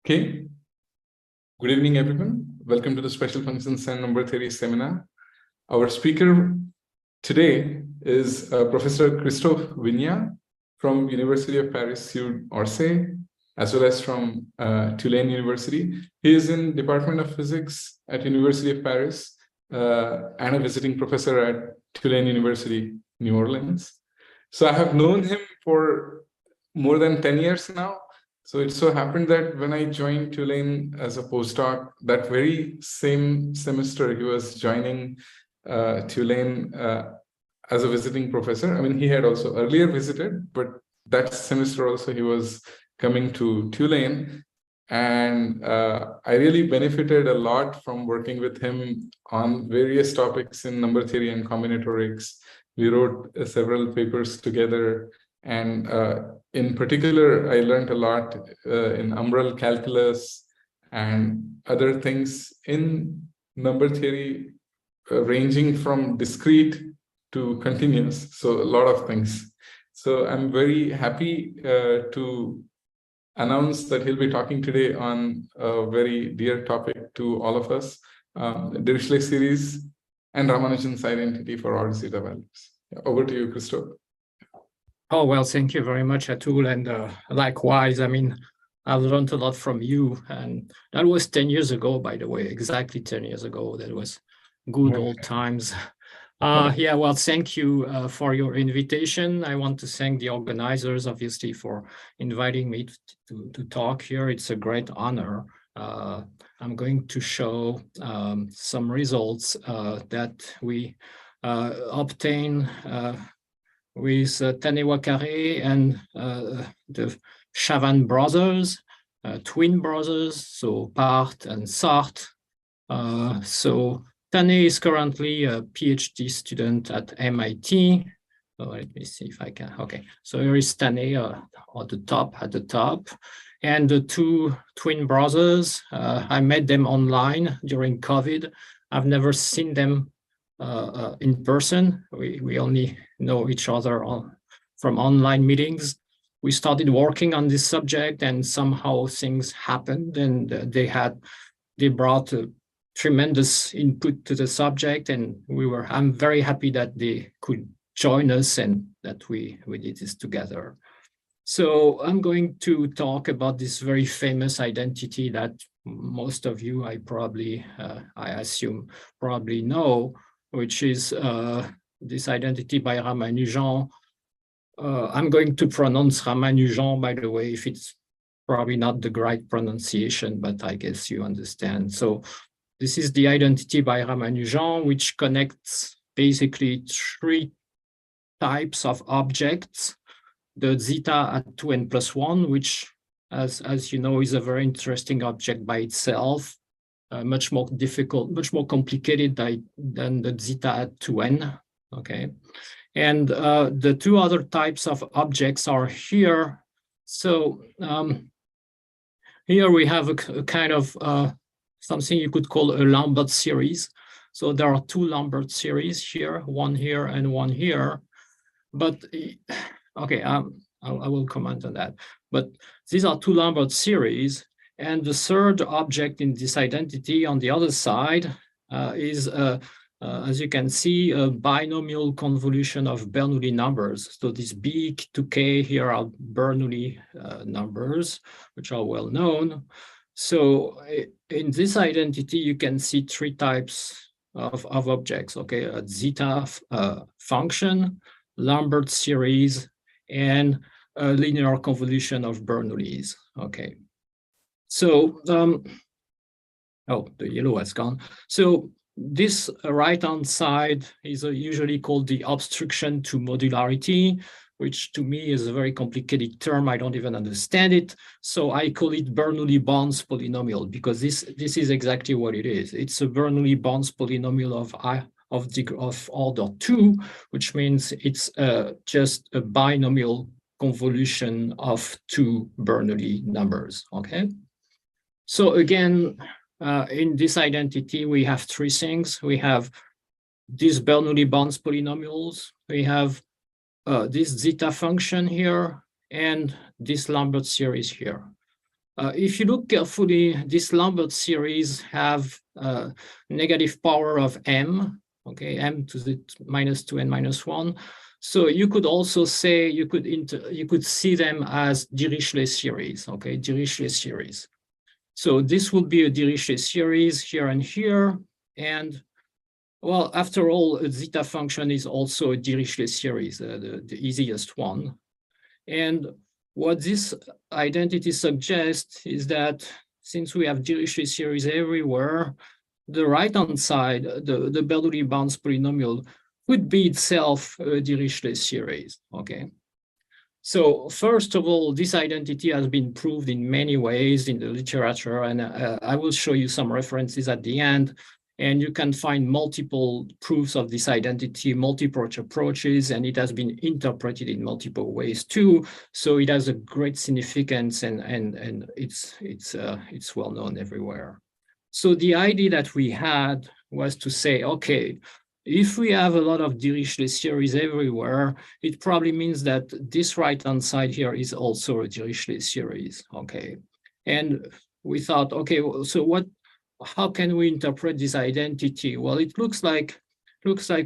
Okay. Good evening, everyone. Welcome to the Special Functions and Number Theory seminar. Our speaker today is Professor Christophe Vignat from University of Paris-Sud-Orsay, as well as from Tulane University. He is in Department of Physics at University of Paris and a visiting professor at Tulane University, New Orleans. So I have known him for more than 10 years now. So it so happened that when I joined Tulane as a postdoc, that very same semester, he was joining Tulane as a visiting professor. I mean, he had also earlier visited, but that semester also he was coming to Tulane. And I really benefited a lot from working with him on various topics in number theory and combinatorics. We wrote several papers together. And in particular, I learned a lot in umbral calculus and other things in number theory, ranging from discrete to continuous. So a lot of things. So I'm very happy to announce that he'll be talking today on a very dear topic to all of us, Dirichlet series and Ramanujan's identity for odd zeta values. Over to you, Christophe. Oh, well, thank you very much, Atul. And likewise, I mean, I've learned a lot from you. And that was 10 years ago, by the way, exactly 10 years ago. That was good old times. Yeah, well, thank you for your invitation. I want to thank the organizers, obviously, for inviting me to talk here. It's a great honor. I'm going to show some results that we obtain with Tanné-Wackaré and the Chavan brothers, twin brothers, so Part and Sartre. So Tanné is currently a PhD student at MIT. So let me see if I can. Okay, so here is Tanné at the top. And the two twin brothers, I met them online during COVID. I've never seen them in person. We only know each other from online meetings. We started working on this subject and somehow things happened, and they brought a tremendous input to the subject, and I'm very happy that they could join us and that we did this together. So I'm going to talk about this very famous identity that most of you, I assume, probably know, which is this identity by Ramanujan. I'm going to pronounce Ramanujan, by the way, if it's probably not the right pronunciation, but I guess you understand. So this is the identity by Ramanujan, which connects basically three types of objects. The zeta at 2n plus 1, which, as you know, is a very interesting object by itself. Much more difficult, much more complicated than the zeta at 2n, okay? And the two other types of objects are here. So here we have a kind of something you could call a Lambert series. So there are two Lambert series here and one here. But, okay, I will comment on that. But these are two Lambert series. And the third object in this identity on the other side is, as you can see, a binomial convolution of Bernoulli numbers. So these B to K here are Bernoulli numbers, which are well known. So in this identity, you can see three types of objects, okay? A zeta function, Lambert series, and a linear convolution of Bernoullis, okay? So, oh, the yellow has gone. So this right-hand side is usually called the obstruction to modularity, which to me is a very complicated term. I don't even understand it. So I call it Bernoulli-Bonds polynomial, because this is exactly what it is. It's a Bernoulli-Bonds polynomial of order 2, which means it's just a binomial convolution of two Bernoulli numbers, okay? So again, in this identity, we have three things. We have these Bernoulli-Bonds polynomials. We have this zeta function here and this Lambert series here. If you look carefully, this Lambert series have negative power of m, okay, m to the -2 and -1. So you could also say you could see them as Dirichlet series, okay, Dirichlet series. So this would be a Dirichlet series here and here, and well, after all, a zeta function is also a Dirichlet series, the easiest one. And what this identity suggests is that since we have Dirichlet series everywhere, the right-hand side, the Bernoulli-Barnes polynomial, could be itself a Dirichlet series, okay? So first of all, this identity has been proved in many ways in the literature, and I will show you some references at the end. And you can find multiple proofs of this identity, multiple approaches, and it has been interpreted in multiple ways too. So it has a great significance, and it's well known everywhere. So the idea that we had was to say, okay, if we have a lot of Dirichlet series everywhere, it probably means that this right-hand side here is also a Dirichlet series, okay? And we thought, okay, so how can we interpret this identity? Well, it looks like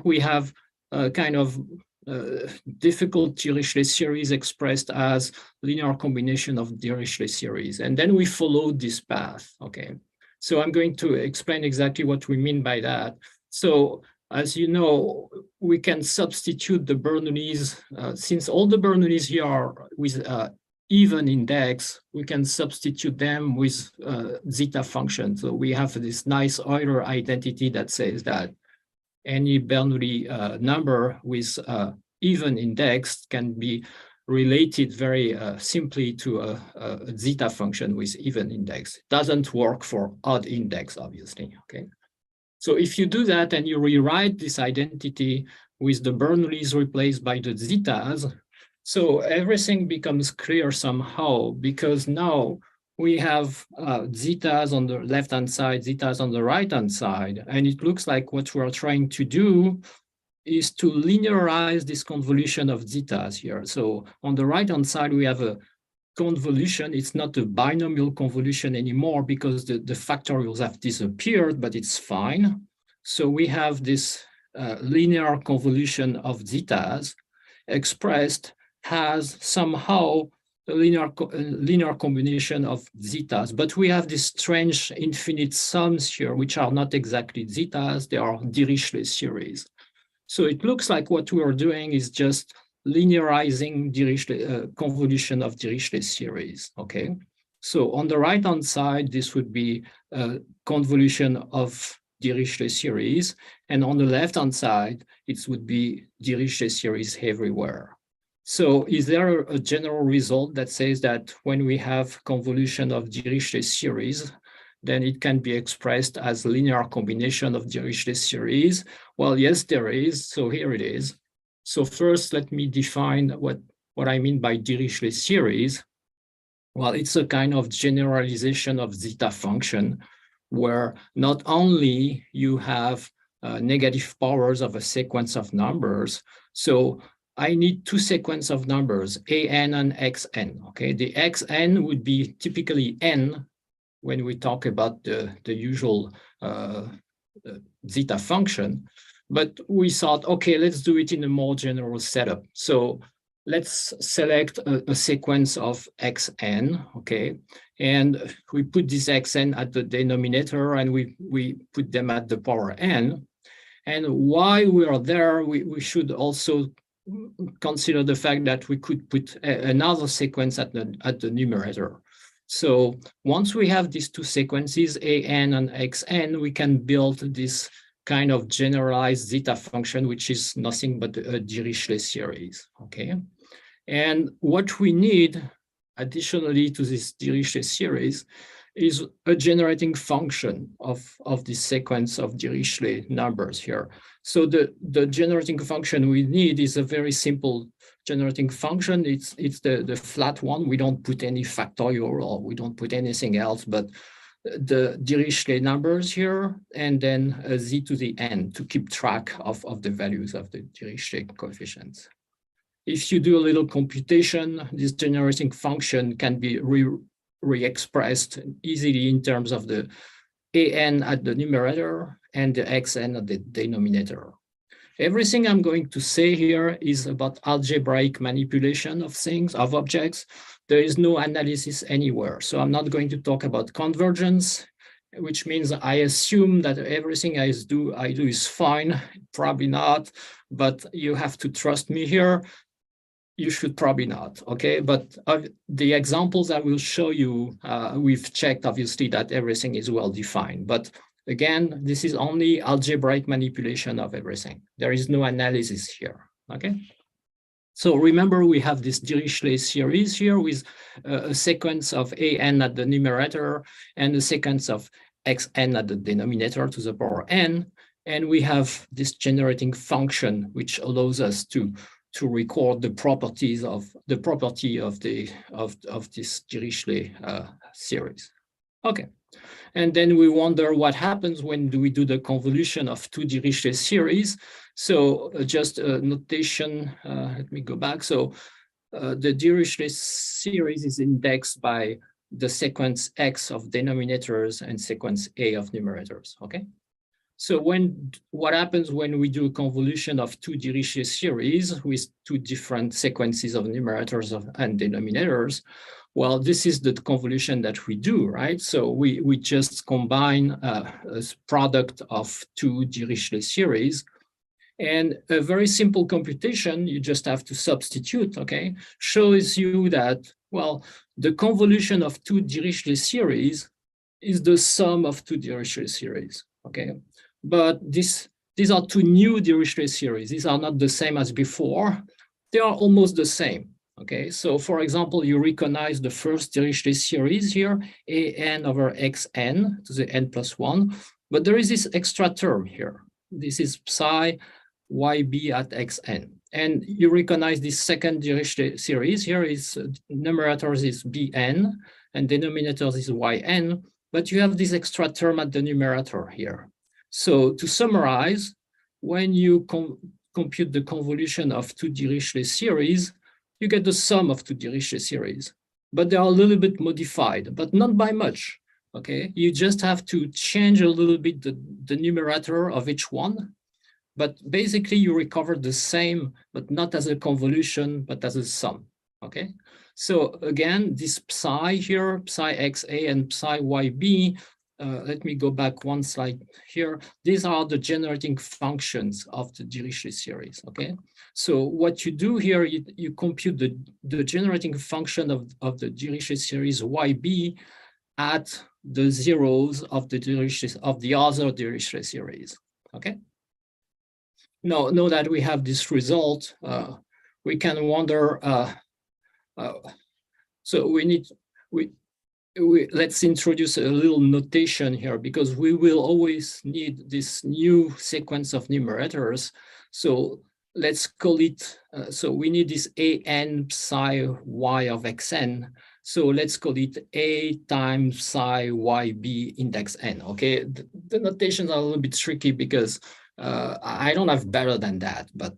we have a kind of difficult Dirichlet series expressed as linear combination of Dirichlet series. And then we followed this path, okay? So I'm going to explain exactly what we mean by that. So as you know, we can substitute the Bernoullis, since all the Bernoullis here are with even index, we can substitute them with zeta function. So we have this nice Euler identity that says that any Bernoulli number with even index can be related very simply to a zeta function with even index. It doesn't work for odd index, obviously, okay? So if you do that and you rewrite this identity with the Bernoullis replaced by the zetas, so everything becomes clear somehow, because now we have zetas on the left-hand side, zetas on the right-hand side, and it looks like what we're trying to do is to linearize this convolution of zetas here. So on the right-hand side, we have a convolution. It's not a binomial convolution anymore because the factorials have disappeared, but it's fine. So we have this linear convolution of zetas expressed as somehow a linear combination of zetas, but we have these strange infinite sums here, which are not exactly zetas, they are Dirichlet series. So it looks like what we are doing is just linearizing Dirichlet, convolution of Dirichlet series, okay? So on the right-hand side, this would be a convolution of Dirichlet series, and on the left-hand side, it would be Dirichlet series everywhere. So is there a general result that says that when we have convolution of Dirichlet series, then it can be expressed as linear combination of Dirichlet series? Well, yes, there is. So here it is. So first, let me define what I mean by Dirichlet series. Well, it's a kind of generalization of zeta function where not only you have negative powers of a sequence of numbers. So I need two sequences of numbers, an and xn, okay? The xn would be typically n when we talk about the usual zeta function, but we thought, okay, let's do it in a more general setup. So let's select a sequence of xn, okay? And we put this xn at the denominator and we put them at the power n. And while we are there, we should also consider the fact that we could put another sequence at the numerator. So once we have these two sequences, an and xn, we can build this kind of generalized zeta function, which is nothing but a Dirichlet series, okay? And what we need additionally to this Dirichlet series is a generating function of this sequence of Dirichlet numbers here. So the generating function we need is a very simple generating function. It's the flat one. We don't put any factorial or we don't put anything else, but the Dirichlet numbers here, and then a z to the n to keep track of the values of the Dirichlet coefficients. If you do a little computation, this generating function can be re-expressed easily in terms of the an at the numerator and the xn at the denominator. Everything I'm going to say here is about algebraic manipulation of things, of objects. There is no analysis anywhere. So I'm not going to talk about convergence, which means I assume that everything I do is fine. Probably not, but you have to trust me here. You should probably not, okay? But the examples I will show you, we've checked obviously that everything is well defined. But again, this is only algebraic manipulation of everything. There is no analysis here, okay? So remember, we have this Dirichlet series here with a sequence of an at the numerator and a sequence of xn at the denominator to the power n. And we have this generating function, which allows us to record the properties of the property of this Dirichlet series. Okay. And then we wonder what happens when do we do the convolution of two Dirichlet series. So just a notation, let me go back. So the Dirichlet series is indexed by the sequence x of denominators and sequence a of numerators, okay? So what happens when we do a convolution of two Dirichlet series with two different sequences of numerators and denominators? Well, this is the convolution that we do, right? So we just combine a product of two Dirichlet series, and a very simple computation, you just have to substitute, okay, shows you that, well, the convolution of two Dirichlet series is the sum of two Dirichlet series, okay? But these are two new Dirichlet series. These are not the same as before. They are almost the same. Okay, so for example, you recognize the first Dirichlet series here, an over xn to the n plus 1, but there is this extra term here. This is psi yb at xn. And you recognize this second Dirichlet series here is numerators is bn and denominators is yn, but you have this extra term at the numerator here. So to summarize, when you compute the convolution of two Dirichlet series, you get the sum of two Dirichlet series, but they are a little bit modified, but not by much, okay? You just have to change a little bit the numerator of each one, but basically you recover the same, but not as a convolution, but as a sum, okay? So again, this psi here, psi xa and psi yb, let me go back one slide here. These are the generating functions of the Dirichlet series, okay? So what you do here, you compute the generating function of the Dirichlet series yb at the zeros of the other Dirichlet series, okay? Now that we have this result, we can wonder, let's introduce a little notation here, because we will always need this new sequence of numerators. So let's call it, so we need this an psi y of xn. So let's call it a times psi yb index n, okay? The notations are a little bit tricky because I don't have better than that, but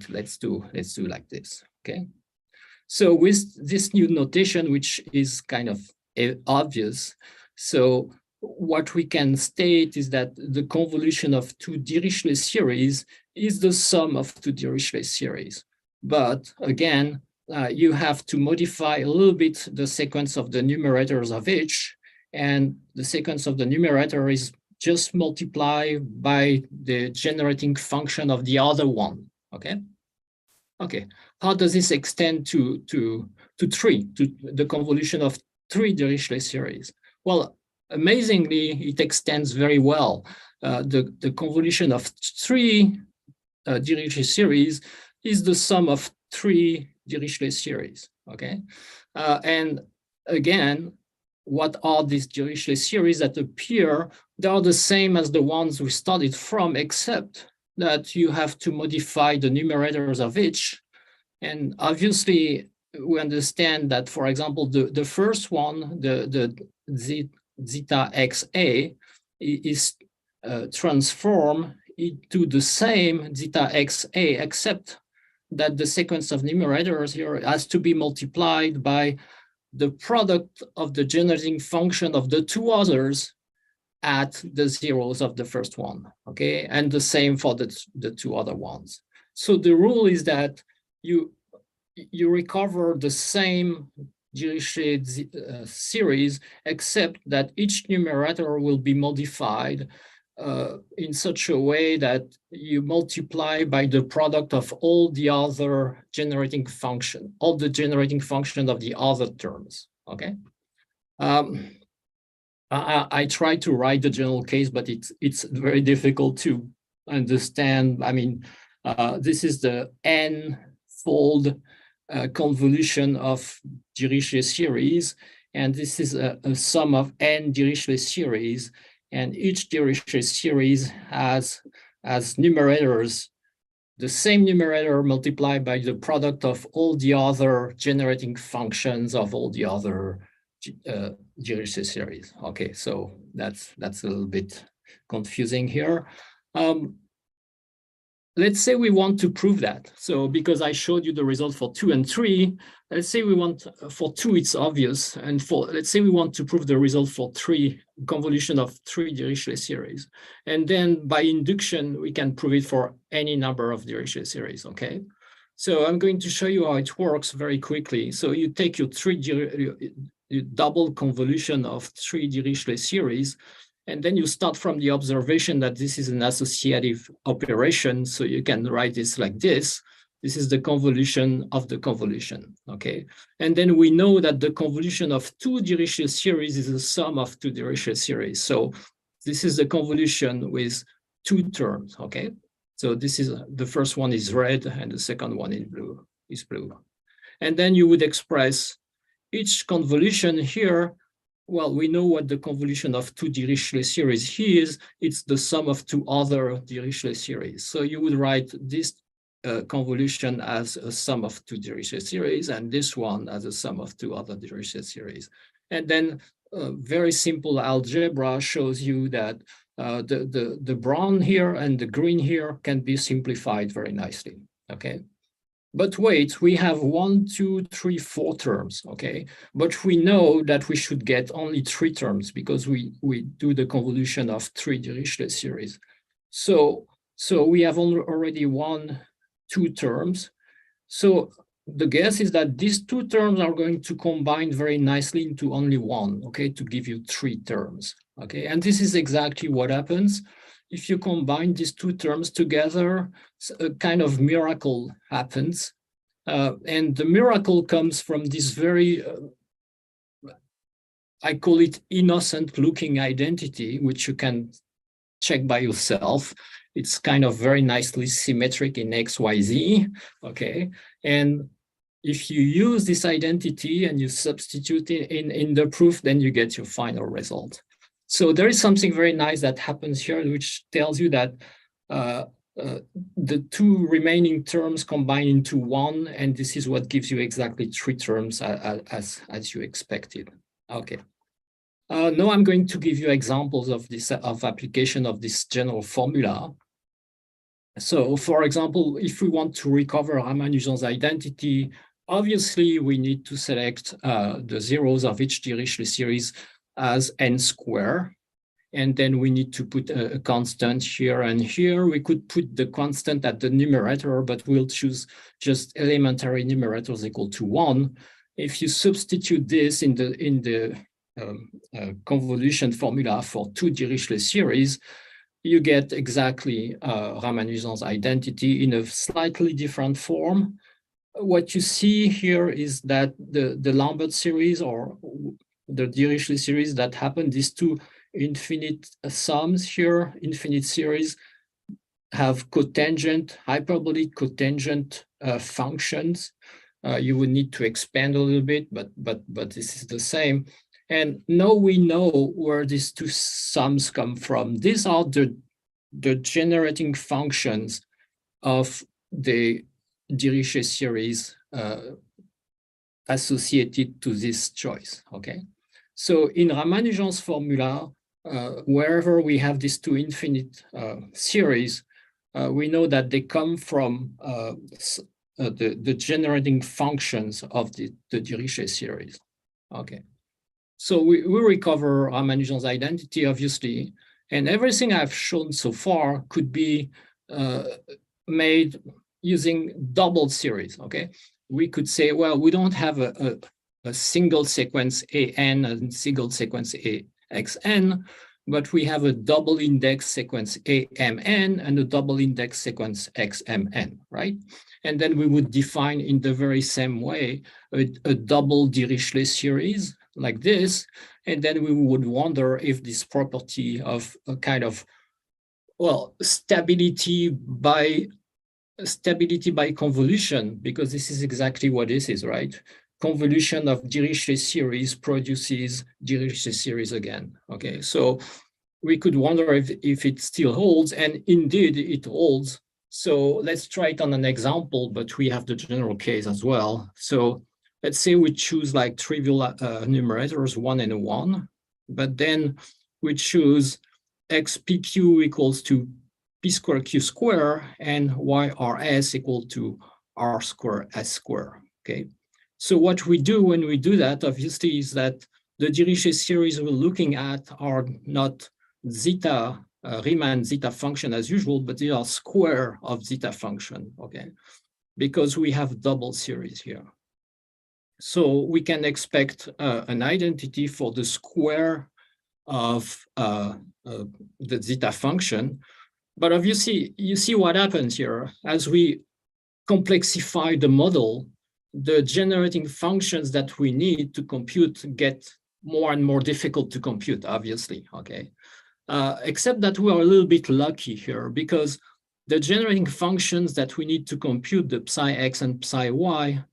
let's do like this, okay? So with this new notation, which is kind of obvious, so what we can state is that the convolution of two Dirichlet series is the sum of two Dirichlet series. But again, you have to modify a little bit the sequence of the numerators of each, and the sequence of the numerator is just multiply by the generating function of the other one, okay? Okay, how does this extend to the convolution of three Dirichlet series? Well, amazingly, it extends very well. The convolution of three Dirichlet series is the sum of three Dirichlet series, okay? And again, what are these Dirichlet series that appear? They are the same as the ones we studied from, except that you have to modify the numerators of each. And obviously, we understand that, for example, the first one, the zeta xa, is transformed into the same zeta xa, except that the sequence of numerators here has to be multiplied by the product of the generating function of the two others at the zeros of the first one, okay? And the same for the two other ones. So the rule is that you recover the same Dirichlet series, except that each numerator will be modified in such a way that you multiply by the product of all the other generating function, all the generating function of the other terms, okay? I try to write the general case, but it's very difficult to understand. I mean, this is the n-fold convolution of Dirichlet series, and this is a sum of n Dirichlet series, and each Dirichlet series has as numerators the same numerator multiplied by the product of all the other generating functions of all the other Dirichlet series. Okay, so that's a little bit confusing here. Let's say we want to prove that. So because I showed you the result for 2 and 3, let's say we want, for 2 it's obvious, and let's say we want to prove the result for 3, convolution of 3 Dirichlet series. And then by induction, we can prove it for any number of Dirichlet series, okay? So I'm going to show you how it works very quickly. So you take your double convolution of 3 Dirichlet series, and then you start from the observation that this is an associative operation. So you can write this like this. This is the convolution of the convolution, okay? And then we know that the convolution of 2 Dirichlet series is the sum of 2 Dirichlet series. So this is the convolution with 2 terms, okay? So this is, the first one is red and the second one is blue. And then you would express each convolution here. Well, we know what the convolution of 2 Dirichlet series is. It's the sum of 2 other Dirichlet series. So you would write this convolution as a sum of 2 Dirichlet series, and this one as a sum of 2 other Dirichlet series. And then very simple algebra shows you that the brown here and the green here can be simplified very nicely, okay? But wait, we have 1, 2, 3, 4 terms, okay? But we know that we should get only 3 terms because we do the convolution of 3 Dirichlet series. So we have already 1, 2 terms. So the guess is that these 2 terms are going to combine very nicely into only 1, okay, to give you 3 terms, okay? And this is exactly what happens. If you combine these 2 terms together, a kind of miracle happens. And the miracle comes from this very, I call it innocent looking identity, which you can check by yourself. It's kind of very nicely symmetric in X, Y, Z, okay? And if you use this identity and you substitute it in the proof, then you get your final result. So there is something very nice that happens here, which tells you that the 2 remaining terms combine into 1, and this is what gives you exactly 3 terms as you expected. Okay. Now I'm going to give you examples of this application of this general formula. So, for example, if we want to recover Ramanujan's identity, obviously we need to select the zeros of each Dirichlet series as n squared. And then we need to put a constant here and here. We could put the constant at the numerator, but we'll choose just elementary numerators equal to 1. If you substitute this in the convolution formula for 2 Dirichlet series, you get exactly Ramanujan's identity in a slightly different form. What you see here is that the Lambert series or the Dirichlet series that happen, these 2 infinite sums here, infinite series, have cotangent, hyperbolic cotangent functions. You would need to expand a little bit, but this is the same. And now we know where these 2 sums come from. These are the generating functions of the Dirichlet series associated to this choice, okay? So in Ramanujan's formula, wherever we have these 2 infinite series, we know that they come from the generating functions of the Dirichlet series. Okay. So we recover Ramanujan's identity, obviously, and everything I've shown so far could be made using double series, okay? We could say, well, we don't have a single sequence AN and single sequence AXN, but we have a double index sequence AMN and a double index sequence XMN, right? And then we would define in the very same way a double Dirichlet series like this, and then we would wonder if this property of a kind of, well, stability by convolution, because this is exactly what this is, right? Convolution of Dirichlet series produces Dirichlet series again, okay? So we could wonder if it still holds, and indeed it holds. So let's try it on an example, but we have the general case as well. So let's say we choose like trivial numerators 1 and 1, but then we choose xpq equals to p square q square and yrs equal to r square s square, okay? So what we do when we do that, obviously, is that the Dirichlet series we're looking at are not zeta, Riemann zeta function as usual, but they are square of zeta function, okay? Because we have double series here. So we can expect an identity for the square of the zeta function. But obviously, you see what happens here. As we complexify the model, the generating functions that we need to compute get more and more difficult to compute, obviously, okay? Except that we are a little bit lucky here, because the generating functions that we need to compute, the psi x and psi y,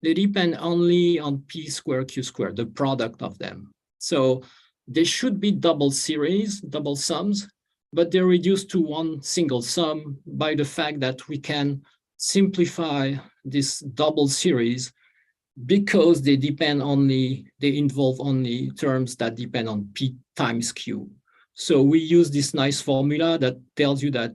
they depend only on p square q square, the product of them. So they should be double series, double sums, but they're reduced to one single sum by the fact that we can simplify this double series because they involve only terms that depend on p times q. So we use this nice formula that tells you that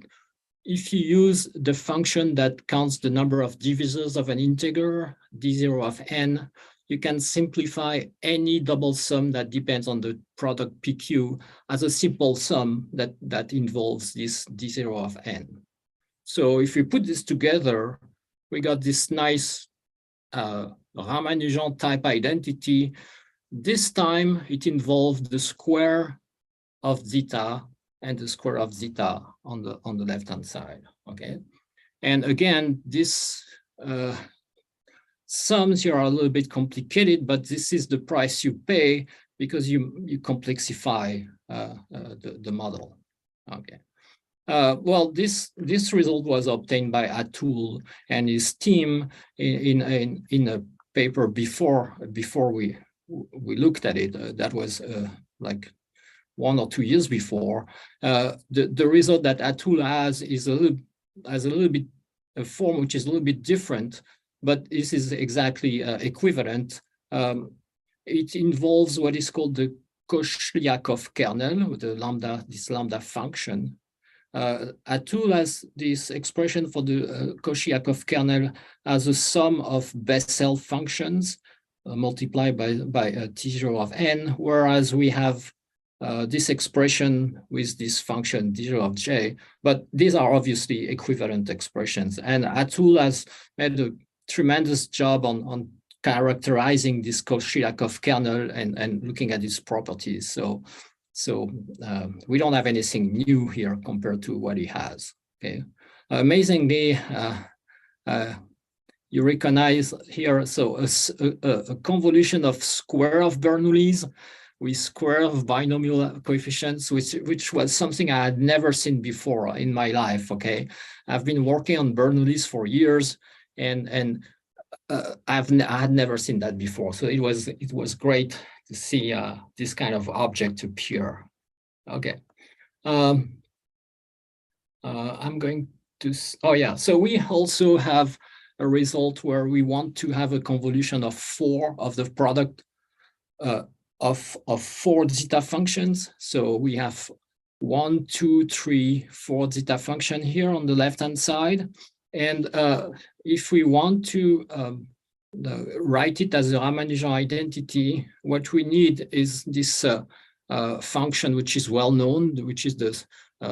if you use the function that counts the number of divisors of an integer, d0 of n, you can simplify any double sum that depends on the product pq as a simple sum that involves this d0 of n. So if we put this together, we got this nice Ramanujan type identity. This time it involved the square of zeta and the square of zeta on the left-hand side, okay? And again, this sums here are a little bit complicated, but this is the price you pay because you complexify the model, okay? Well, this result was obtained by Atul and his team in a paper before we looked at it. That was like 1 or 2 years before. The result that Atul has is a little bit a form which is a little bit different, but this is exactly equivalent. It involves what is called the Koshyakov kernel, with this lambda function. Atul has this expression for the Koshyakov kernel as a sum of Bessel functions multiplied by T0 of n, whereas we have this expression with this function d0 of j, but these are obviously equivalent expressions. And Atul has made a tremendous job on characterizing this Koshyakov kernel and looking at its properties. So we don't have anything new here compared to what he has, okay? Amazingly, you recognize here, so a convolution of square of Bernoulli's with square of binomial coefficients, which was something I had never seen before in my life, okay? I've been working on Bernoulli's for years, and I had never seen that before. So it was great to see this kind of object appear. Okay. I'm going to, oh yeah, so we also have a result where we want to have a convolution of 4 of the product of 4 zeta functions. So we have 1, 2, 3, 4 zeta function here on the left-hand side. And if we want to write it as a Ramanujan identity, what we need is this function, which is well known, which is the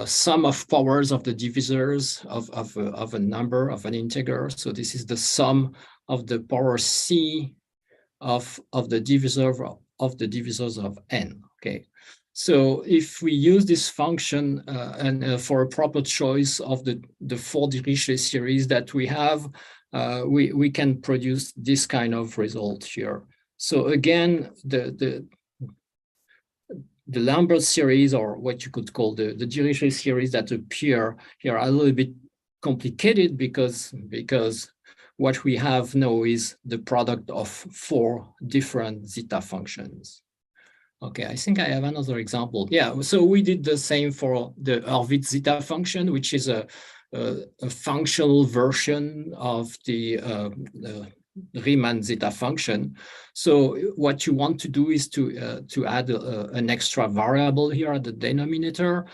sum of powers of the divisors of a number, of an integer. So this is the sum of the power c of the divisors of n. Okay. So if we use this function and for a proper choice of the 4 Dirichlet series that we have, we can produce this kind of result here. So again, the Lambert series, or what you could call the Dirichlet series that appear here, are a little bit complicated because what we have now is the product of 4 different zeta functions. Okay, I think I have another example. Yeah, so we did the same for the Hurwitz zeta function, which is a functional version of the Riemann zeta function. So what you want to do is to add an extra variable here at the denominator.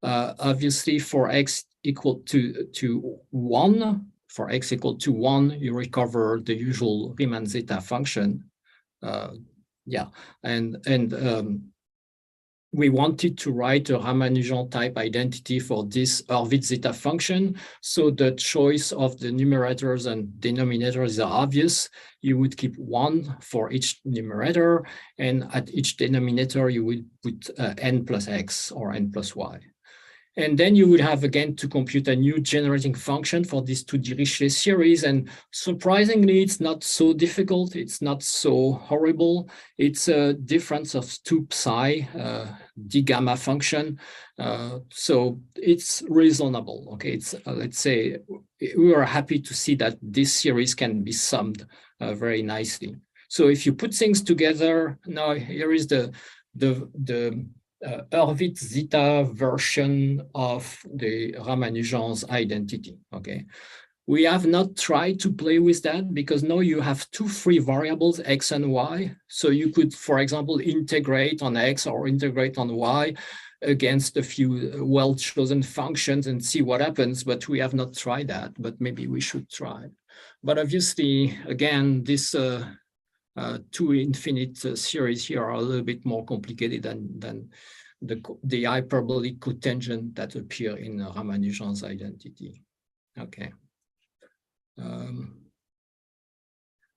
Obviously, for x equal to 1, for x equal to 1, you recover the usual Riemann zeta function. Yeah, and we wanted to write a Ramanujan type identity for this Hurwitz zeta function. So the choice of the numerators and denominators is obvious. You would keep 1 for each numerator, and at each denominator, you would put n plus x or n plus y. And then you would have, again, to compute a new generating function for these 2 Dirichlet series. And surprisingly, it's not so difficult. It's not so horrible. It's a difference of 2 psi, d gamma function. So it's reasonable. Okay, it's let's say we are happy to see that this series can be summed very nicely. So if you put things together, now here is the Hurwitz zeta version of the Ramanujan's identity. Okay, we have not tried to play with that because now you have 2 free variables, x and y. So you could, for example, integrate on x or integrate on y against a few well-chosen functions and see what happens, but we have not tried that, but maybe we should try. But obviously, again, this 2 infinite series here are a little bit more complicated than the hyperbolic cotangent that appear in Ramanujan's identity. Okay.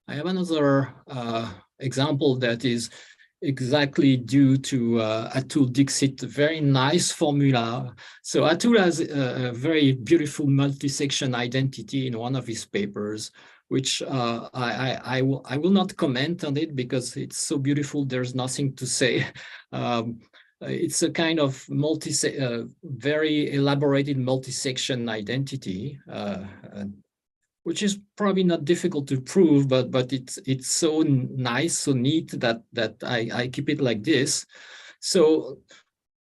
I have another example that is exactly due to Atul Dixit, very nice formula. So Atul has a very beautiful multi-section identity in one of his papers, which I will not comment on it because it's so beautiful, there's nothing to say. It's a kind of very elaborated multi-section identity, which is probably not difficult to prove, but it's so nice, so neat that I keep it like this. So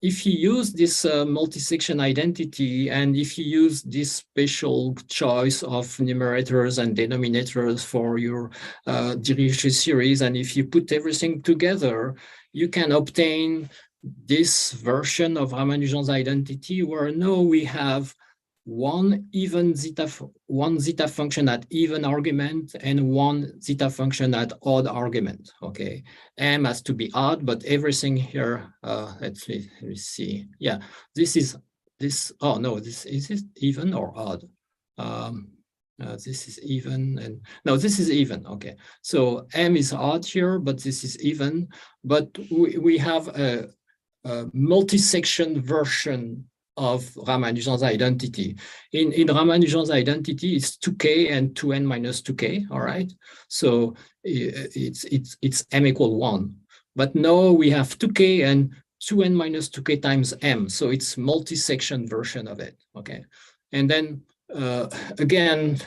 if you use this multi-section identity, and if you use this special choice of numerators and denominators for your Dirichlet series, and if you put everything together, you can obtain this version of Ramanujan's identity where now we have one zeta function at even argument and one zeta function at odd argument. Okay, m has to be odd, but everything here, let me see. Yeah, this is this. Oh no, this is it even or odd? This is even, and no, this is even. Okay, so m is odd here, but this is even. But we have a multi-section version of Ramanujan's identity. In Ramanujan's identity, it's 2k and 2n minus 2k, all right? So it's m equal 1. But now we have 2k and 2n minus 2k times m, so it's multi-section version of it, okay? And then, again,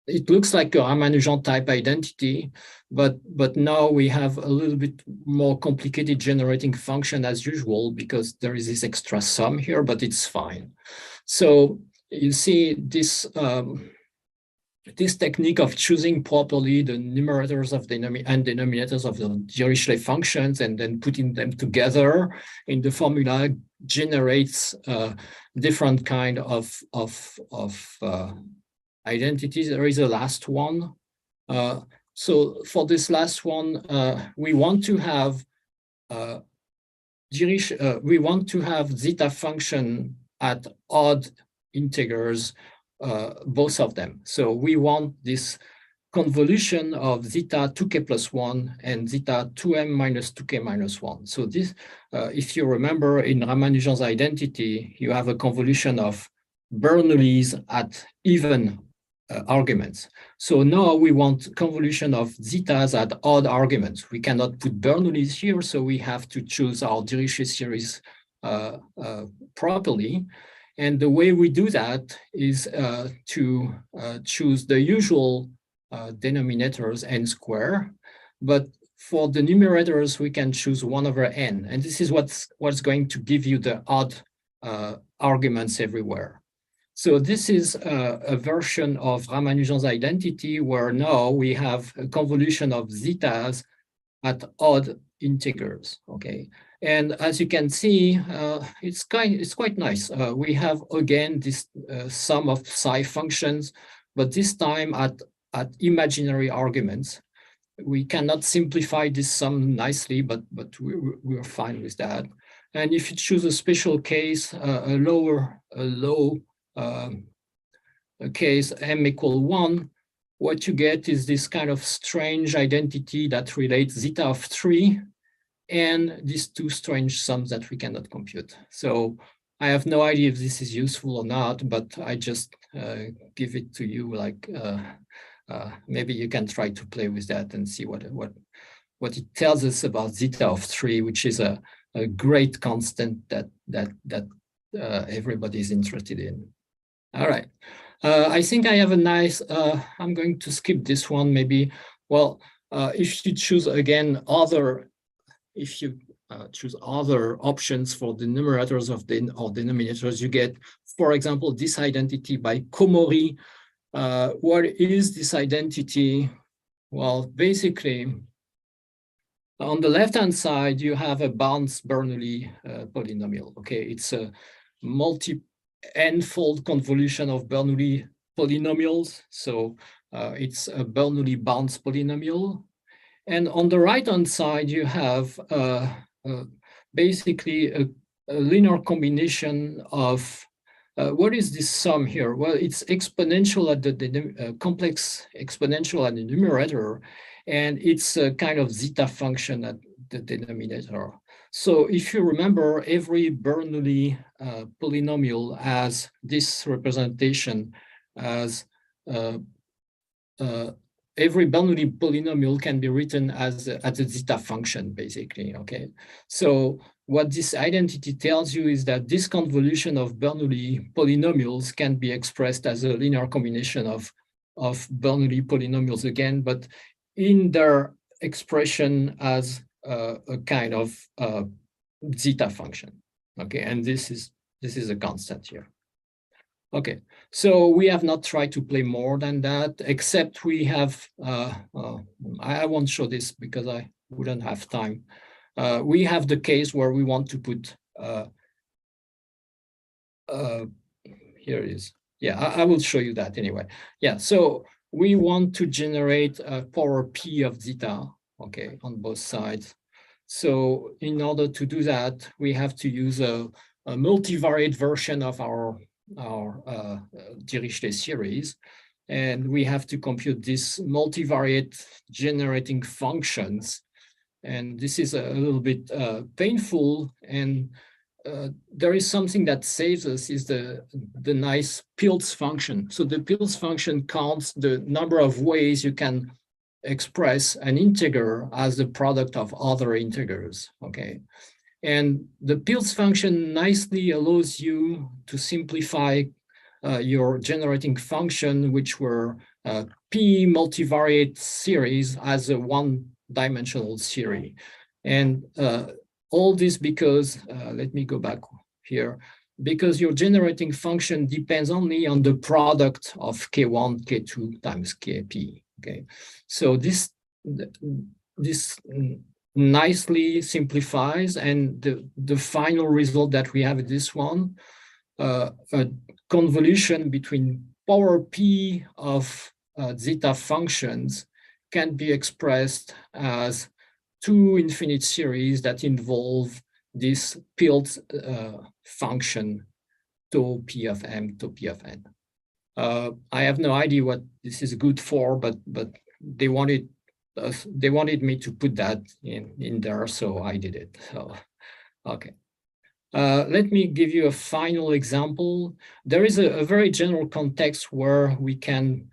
it looks like a Ramanujan type identity, but now we have a little bit more complicated generating function as usual because there is this extra sum here, but it's fine. So you see this this technique of choosing properly the numerators of and denominators of the Dirichlet functions and then putting them together in the formula generates different kind of identities. There is a last one. So for this last one, we want to have zeta function at odd integers, both of them. So we want this convolution of zeta 2k plus 1 and zeta 2m minus 2k minus 1. So this, if you remember, in Ramanujan's identity, you have a convolution of Bernoullis at even arguments. So now we want convolution of zetas at odd arguments. We cannot put Bernoullis here, so we have to choose our Dirichlet series properly. And the way we do that is to choose the usual denominators n square, but for the numerators we can choose 1 over n, and this is what's going to give you the odd arguments everywhere. So this is a version of Ramanujan's identity where now we have a convolution of zetas at odd integers. Okay, and as you can see, it's quite nice. We have again this sum of psi functions, but this time at imaginary arguments. We cannot simplify this sum nicely, but we're fine with that. And if you choose a special case, a low case m equal 1, what you get is this kind of strange identity that relates zeta of 3 and these two strange sums that we cannot compute. So I have no idea if this is useful or not, but I just give it to you like maybe you can try to play with that and see what it tells us about zeta of 3, which is a great constant that everybody is interested in. All right, I think I have a nice. I'm going to skip this one maybe. Well, if you choose again choose other options for the numerators or denominators, you get, for example, this identity by Komori. What is this identity? Well, basically, on the left-hand side, you have a balanced Bernoulli polynomial. Okay, it's a multi-n-fold convolution of Bernoulli polynomials. So it's a Bernoulli balanced polynomial. And on the right-hand side, you have basically a linear combination of what is this sum here? Well, it's exponential at the complex exponential at the numerator, and it's a kind of zeta function at the denominator. So if you remember, every Bernoulli polynomial has this representation as every Bernoulli polynomial can be written as a zeta function, basically, okay? So what this identity tells you is that this convolution of Bernoulli polynomials can be expressed as a linear combination of Bernoulli polynomials again, but in their expression as a kind of zeta function, okay? And this is a constant here. Okay, so we have not tried to play more than that, except we have, I won't show this because I wouldn't have time. We have the case where we want to put, here it is. Yeah, I will show you that anyway. Yeah, so we want to generate a power P of zeta, okay, on both sides. So in order to do that, we have to use a multivariate version of our Dirichlet series, and we have to compute this multivariate generating functions. And this is a little bit painful, and there is something that saves us is the nice Pilz function. So the Pilz function counts the number of ways you can express an integer as the product of other integers, okay? And the Pilz function nicely allows you to simplify your generating function, which were P multivariate series as a one-dimensional series. And all this because, let me go back here, because your generating function depends only on the product of K1, K2 times Kp, okay? So this nicely simplifies, and the final result that we have is this one, a convolution between power P of zeta functions can be expressed as two infinite series that involve this Pilt function tau p of m to p of n. I have no idea what this is good for, but they wanted me to put that in there, so I did it. So okay. Let me give you a final example. There is a very general context where we can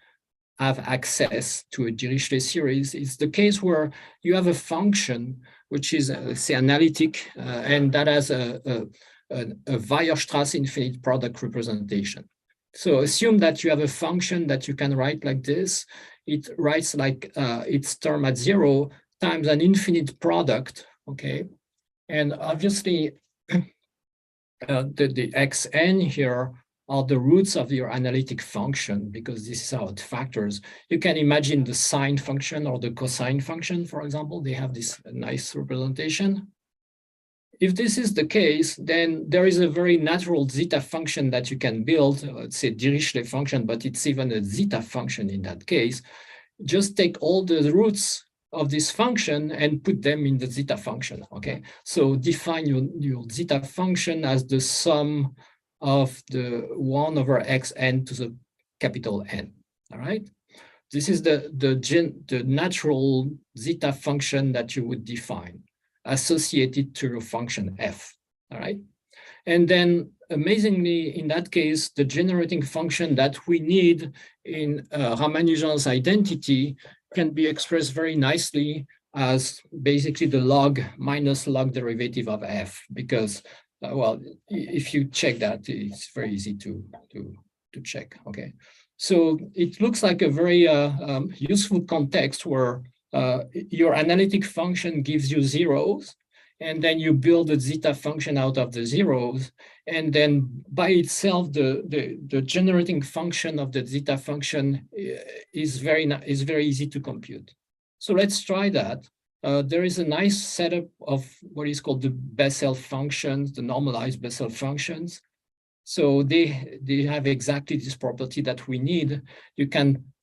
have access to a Dirichlet series. It's the case where you have a function which is, say, analytic, and that has a Weierstrass infinite product representation. So assume that you have a function that you can write like this. It writes like its term at 0 times an infinite product, okay? And obviously, the xn here are the roots of your analytic function, because this is how it factors. You can imagine the sine function or the cosine function, for example. They have this nice representation. If this is the case, then there is a very natural zeta function that you can build. Let's say Dirichlet function, but it's even a zeta function in that case. Just take all the roots of this function and put them in the zeta function, okay? So define your zeta function as the sum of the 1 over xn to the capital N, all right? This is the natural zeta function that you would define associated to your function f, all right? And then amazingly, in that case, the generating function that we need in Ramanujan's identity can be expressed very nicely as basically the log minus log derivative of f, because, well, if you check that, it's very easy to check, okay? So it looks like a very useful context where your analytic function gives you zeros, and then you build a zeta function out of the zeros, and then by itself, the generating function of the zeta function is very easy to compute. So let's try that. There is a nice setup of what is called the Bessel functions, the normalized Bessel functions. So they have exactly this property that we need.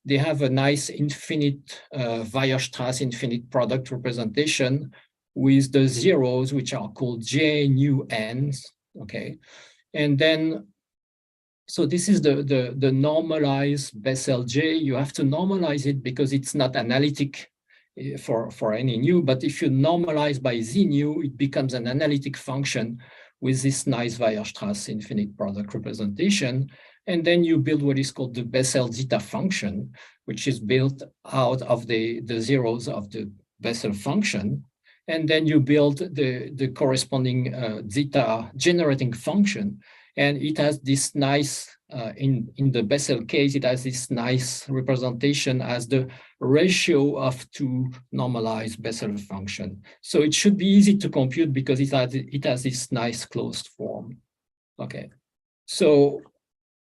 They have a nice infinite Weierstrass infinite product representation with the zeros, which are called j nu n's, okay? And then, so this is the normalized Bessel J. You have to normalize it because it's not analytic for any nu, but if you normalize by z nu, it becomes an analytic function with this nice Weierstrass infinite product representation. And then you build what is called the Bessel zeta function, which is built out of the zeros of the Bessel function. And then you build the corresponding zeta generating function. And it has this nice, in the Bessel case, it has this nice representation as the ratio of two normalized Bessel function. So it should be easy to compute because it has this nice closed form. Okay, so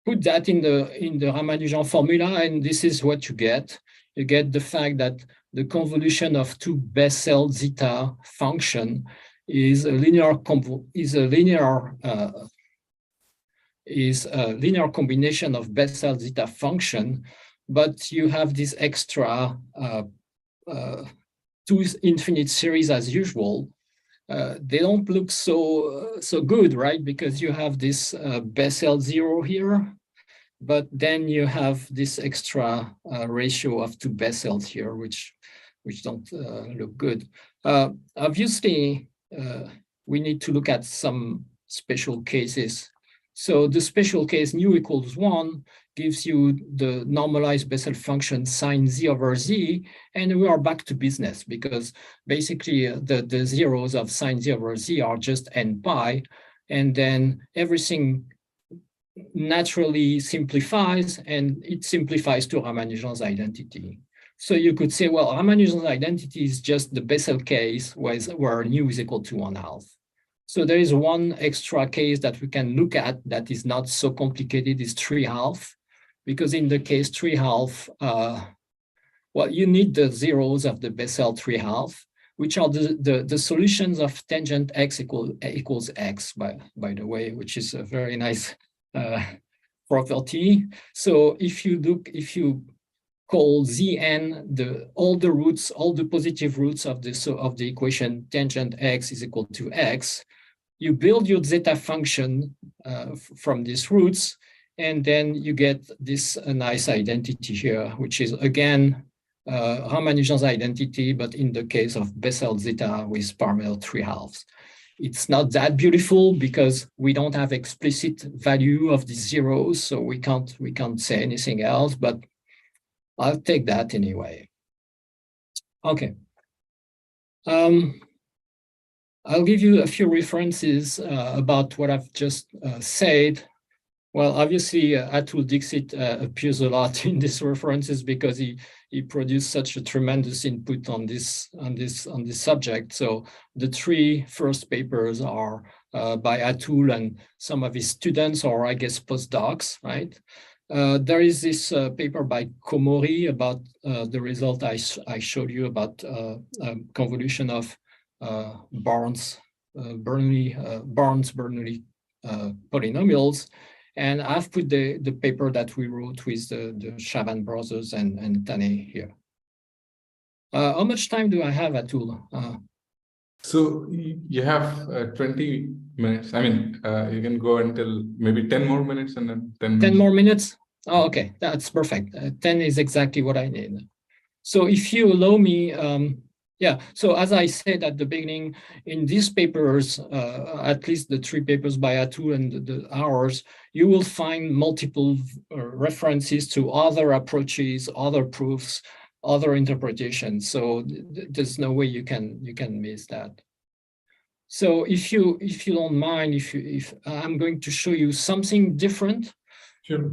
put that in the Ramanujan formula, and this is what you get. You get the fact that the convolution of two Bessel zeta function is a linear combination of Bessel zeta function, but you have this extra two infinite series as usual. They don't look so good, right? Because you have this Bessel 0 here, but then you have this extra ratio of two Bessels here, which don't look good. Obviously, we need to look at some special cases. So the special case nu equals 1 gives you the normalized Bessel function sine z over z, and we are back to business because basically the zeros of sine z over z are just n pi, and then everything naturally simplifies, and it simplifies to Ramanujan's identity. So you could say, well, Ramanujan's identity is just the Bessel case where nu is equal to 1/2. So there is one extra case that we can look at that is not so complicated, is 3/2, because in the case 3/2, well, you need the zeros of the Bessel 3/2, which are the solutions of tangent x equals x, by the way, which is a very nice property. So if you call Zn all the roots, all the positive roots of the equation tangent x is equal to x. You build your zeta function from these roots, and then you get this nice identity here, which is again Ramanujan's identity, but in the case of Bessel zeta with Parmel 3/2. It's not that beautiful because we don't have explicit value of the zeros, so we can't say anything else, but I'll take that anyway. Okay. I'll give you a few references about what I've just said. Well, obviously, Atul Dixit appears a lot in these references because he produced such a tremendous input on this subject. So the three first papers are by Atul and some of his students, or I guess postdocs, right? There is this paper by Komori about the result I showed you about convolution of Bernoulli polynomials. And I've put the paper that we wrote with the Chavan brothers and Tane here. How much time do I have, Atul? So you have 20 minutes. I mean, you can go until maybe 10 more minutes and then 10 minutes. 10 more minutes? Oh, okay, that's perfect. 10 is exactly what I need. So if you allow me, yeah, so as I said at the beginning, in these papers, at least the three papers by Atul and ours, you will find multiple references to other approaches, other proofs, other interpretations. So there's no way you can miss that. So if you don't mind, if I'm going to show you something different. Sure.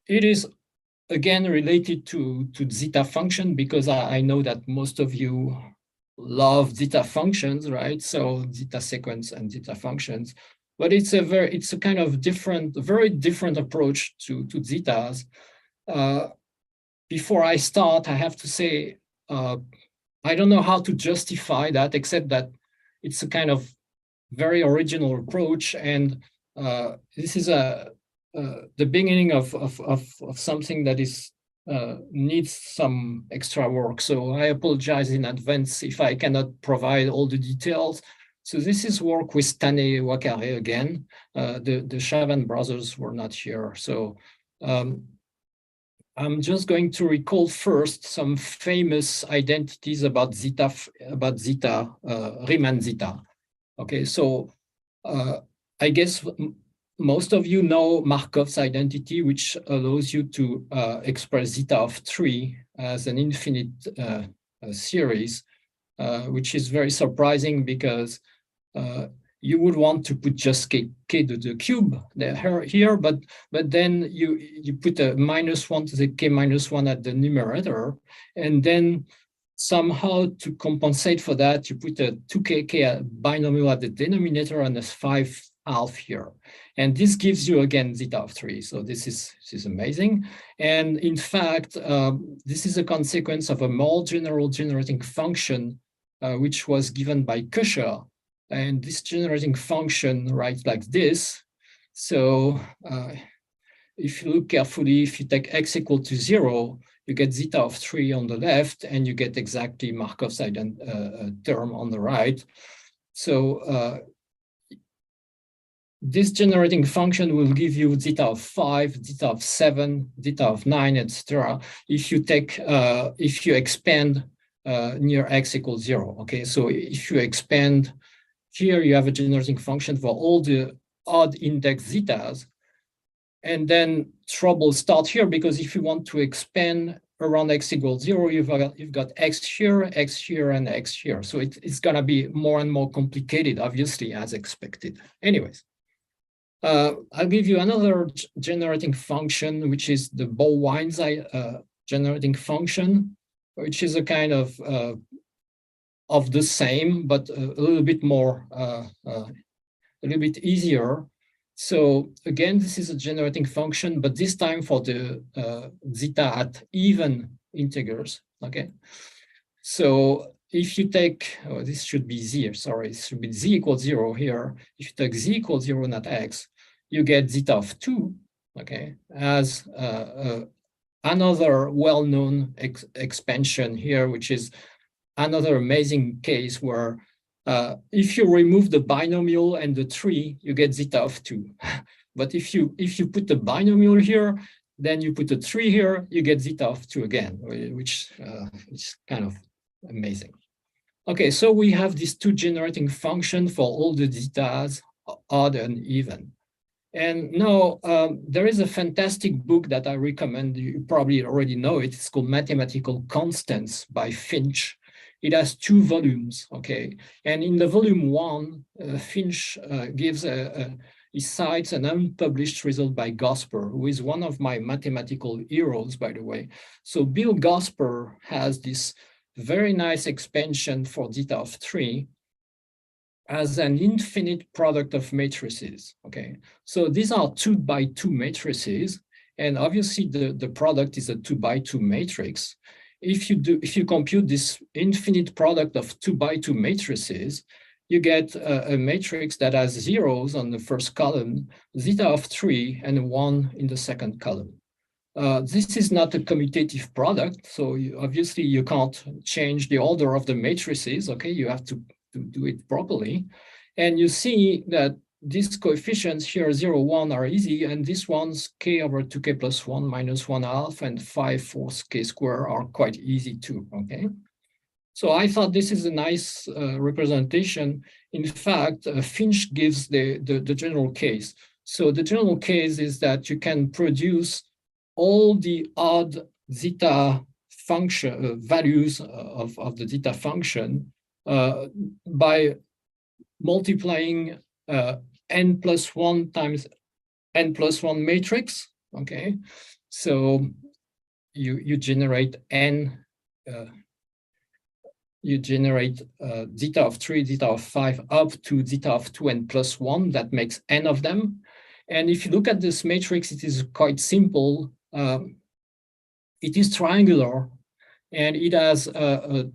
It is again related to zeta function, because I know that most of you love zeta functions, right? So zeta sequence and zeta functions, but it's a kind of very different approach to zetas. Before I start, I have to say, I don't know how to justify that, except that it's a kind of very original approach, and this is the beginning of something that is needs some extra work. So I apologize in advance if I cannot provide all the details. So this is work with Tane Wakare again. The Chavan brothers were not here. So I'm just going to recall first some famous identities about zeta, Riemann zeta. Okay, so I guess most of you know Markov's identity, which allows you to express zeta of 3 as an infinite series, which is very surprising because you would want to put just k to the cube here, but then you put a -1 to the k-1 at the numerator, and then somehow to compensate for that, you put a 2k binomial at the denominator and a 5/2 here. And this gives you, again, zeta of 3. So this is amazing. And in fact, this is a consequence of a more general generating function, which was given by Kosher. And this generating function writes like this. So if you look carefully, if you take x equal to 0, you get zeta of 3 on the left, and you get exactly Markov's term on the right. So this generating function will give you zeta of 5, zeta of 7, zeta of 9, etc. If you expand near x equals 0. Okay, so if you expand here, you have a generating function for all the odd index zetas, and then trouble start here, because if you want to expand around x equals 0, you've got x here, and x here. So it's gonna be more and more complicated, obviously, as expected. Anyways. I'll give you another generating function, which is the Ball-Wines generating function, which is a kind of the same, but a little bit more, a little bit easier. So again, this is a generating function, but this time for the zeta at even integers, okay? So if you take, oh, this should be z, sorry, it should be z equals 0 here. If you take z equals 0 not x, you get zeta of 2, okay, as another well-known expansion here, which is another amazing case where if you remove the binomial and the tree, you get zeta of 2. But if you put the binomial here, then you put a 3 here, you get zeta of 2 again, which is kind of amazing. Okay, so we have these two generating functions for all the zetas, odd and even. And now there is a fantastic book that I recommend. You probably already know it. It's called Mathematical Constants by Finch. It has 2 volumes, okay? And in the volume 1, Finch gives he cites an unpublished result by Gosper, who is one of my mathematical heroes, by the way. So Bill Gosper has this very nice expansion for zeta of 3 as an infinite product of matrices, okay? So these are 2 by 2 matrices, and obviously the product is a 2 by 2 matrix. If you compute this infinite product of 2 by 2 matrices, you get a matrix that has zeros on the first column, zeta of 3, and 1 in the second column. This is not a commutative product, so obviously you can't change the order of the matrices, okay? You have to do it properly. And you see that these coefficients here, 0, 1, are easy, and these ones, k over 2k plus 1 minus 1/2 and 5/4 k squared, are quite easy too, okay? So I thought this is a nice representation. In fact, Finch gives the general case. So the general case is that you can produce all the odd zeta function values of the zeta function by multiplying n plus 1 times n plus 1 matrix, okay? So you generate n, you generate zeta of 3, zeta of 5, up to zeta of 2 n plus 1. That makes n of them. And if you look at this matrix, it is quite simple. It is triangular, and it has a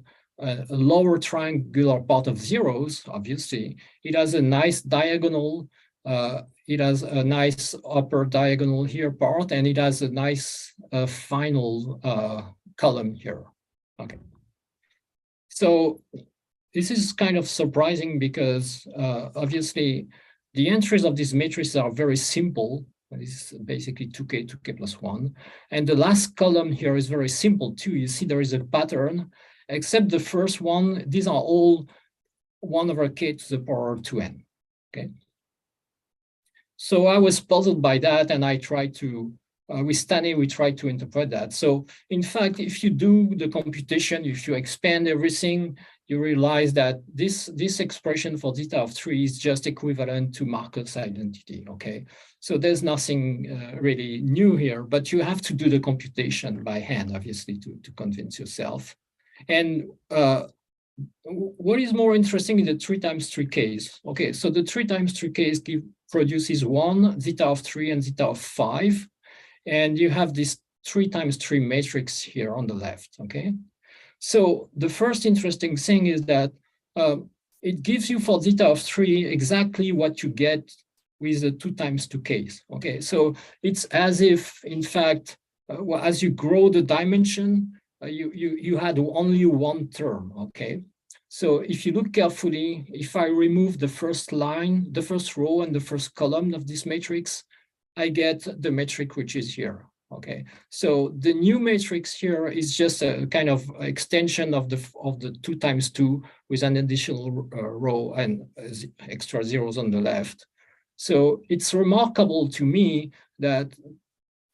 lower triangular part of zeros, obviously. It has a nice diagonal. It has a nice upper diagonal here part, and it has a nice final column here. Okay. So this is kind of surprising because obviously the entries of these matrices are very simple. This is basically 2k, 2k plus 1. And the last column here is very simple too. You see there is a pattern, except the first one. These are all 1 over k to the power 2n, okay? So I was puzzled by that, and I tried to, with Stanley, we tried to interpret that. So in fact, if you do the computation, if you expand everything, you realize that this expression for zeta of 3 is just equivalent to Markov's identity, okay? So there's nothing really new here, but you have to do the computation by hand, obviously, to convince yourself. And what is more interesting is the 3 times 3 case. Okay, so the 3 times 3 case produces 1, zeta of 3 and zeta of 5. And you have this 3 times 3 matrix here on the left, okay? So the first interesting thing is that it gives you for zeta of 3 exactly what you get with the 2 times 2 case, okay? So it's as if, in fact, as you grow the dimension, you had only one term, okay? So if you look carefully, if I remove the first line, the first row and the first column of this matrix, I get the metric which is here, okay? So the new matrix here is just a kind of extension of the 2 times 2 with an additional row and extra zeros on the left. So it's remarkable to me that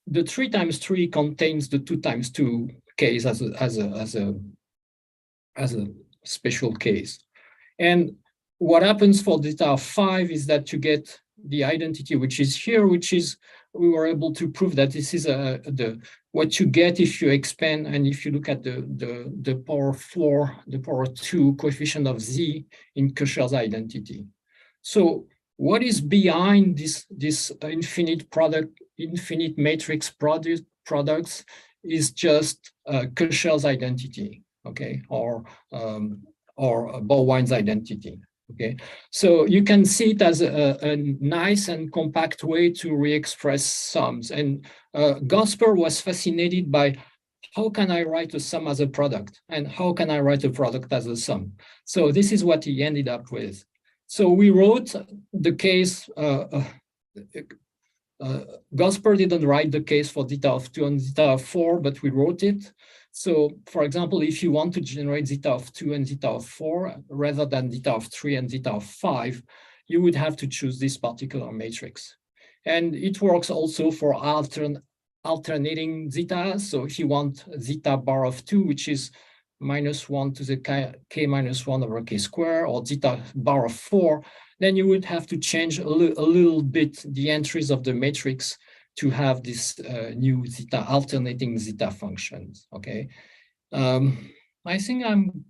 the 3 times 3 contains the 2 times 2 case as a special case. And what happens for zeta of 5 is that you get the identity which is here, which is, we were able to prove that this is what you get if you expand, and if you look at the power 4, the power 2 coefficient of z in Kosher's identity. So what is behind this infinite matrix products is just Kosher's identity, okay, or Borwine's identity. Okay, so you can see it as a nice and compact way to re-express sums. And Gosper was fascinated by how can I write a sum as a product and how can I write a product as a sum. So this is what he ended up with. So we wrote the case. Gosper didn't write the case for zeta of 2 and zeta of 4, but we wrote it. So, for example, if you want to generate zeta of 2 and zeta of 4, rather than zeta of 3 and zeta of 5, you would have to choose this particular matrix. And it works also for alternating zeta. So if you want zeta bar of 2, which is -1 to the k minus 1 over k square, or zeta bar of 4, then you would have to change a little bit the entries of the matrix to have this new zeta, alternating zeta functions, okay? I think I'm